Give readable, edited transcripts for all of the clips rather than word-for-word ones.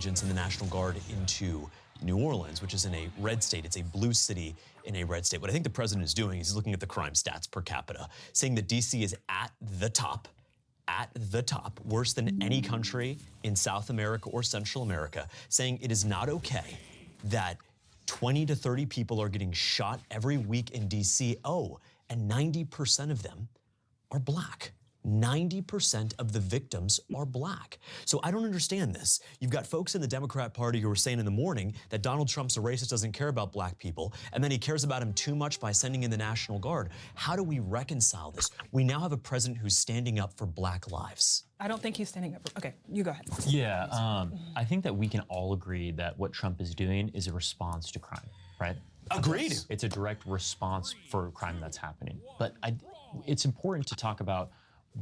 agents and the National Guard into New Orleans, which is in a red state. It's a blue city in a red state. What I think the president is doing is he's looking at the crime stats per capita, saying that D.C. is at the top, worse than any country in South America or Central America, saying it is not okay that 20 to 30 people are getting shot every week in D.C. Oh, and 90% of them are black. 90% of the victims are black. So I don't understand this. You've got folks in the Democrat Party who are saying in the morning that Donald Trump's a racist, doesn't care about black people, and then he cares about him too much by sending in the National Guard. How do we reconcile this? We now have a president who's standing up for black lives. I don't think he's standing up for, okay, you go ahead. Yeah, I think that we can all agree that what Trump is doing is a response to crime, right? Agreed. It's a direct response for crime that's happening. But it's important to talk about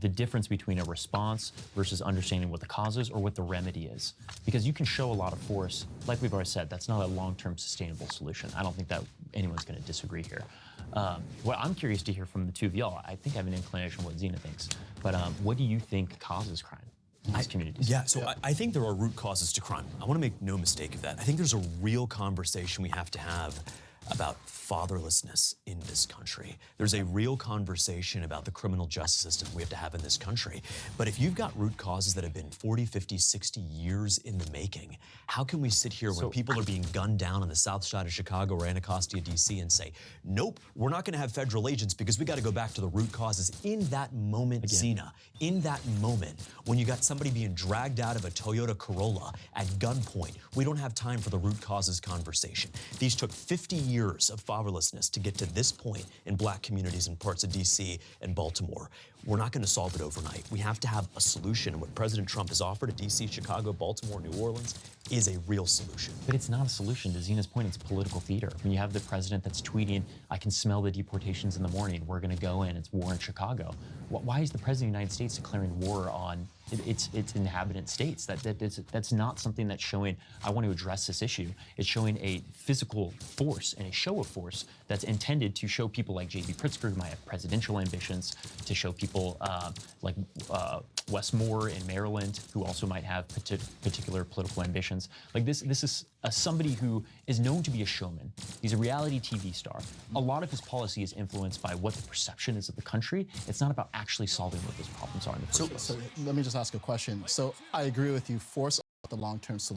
the difference between a response versus understanding what the cause is or what the remedy is. Because you can show a lot of force, like we've already said, that's not a long-term sustainable solution. I don't think that anyone's going to disagree here. What I'm curious to hear from the two of y'all, I think I have an inclination what Zena thinks, but what do you think causes crime in these communities? Yeah, so I think there are root causes to crime. I want to make no mistake of that. I think there's a real conversation we have to have about fatherlessness in this country. There's a real conversation about the criminal justice system we have to have in this country. But if you've got root causes that have been 40, 50, 60 years in the making, how can we sit here when people are being gunned down on the south side of Chicago or Anacostia, D.C. and say, nope, we're not going to have federal agents because we got to go back to the root causes. In that moment, Zena, in that moment, when you got somebody being dragged out of a Toyota Corolla at gunpoint, we don't have time for the root causes conversation. These took 50 years of fatherlessness to get to this point in black communities in parts of D.C. and Baltimore. We're not going to solve it overnight. We have to have a solution. And what President Trump has offered at D.C., Chicago, Baltimore, New Orleans is a real solution. But it's not a solution. To Zena's point, it's political theater. When you have the president that's tweeting, I can smell the deportations in the morning, we're going to go in, it's war in Chicago. Why is the president of the United States declaring war on its inhabitant states? That's not something that's showing, I want to address this issue. It's showing a physical force and a show of force that's intended to show people like J.B. Pritzker, who might have presidential ambitions, to show people like Wes Moore in Maryland, who also might have particular political ambitions. Like this is somebody who is known to be a showman. He's a reality TV star. A lot of his policy is influenced by what the perception is of the country. It's not about actually solving what those problems are in the first place. So let me just ask a question. So I agree with you, force the long-term solution.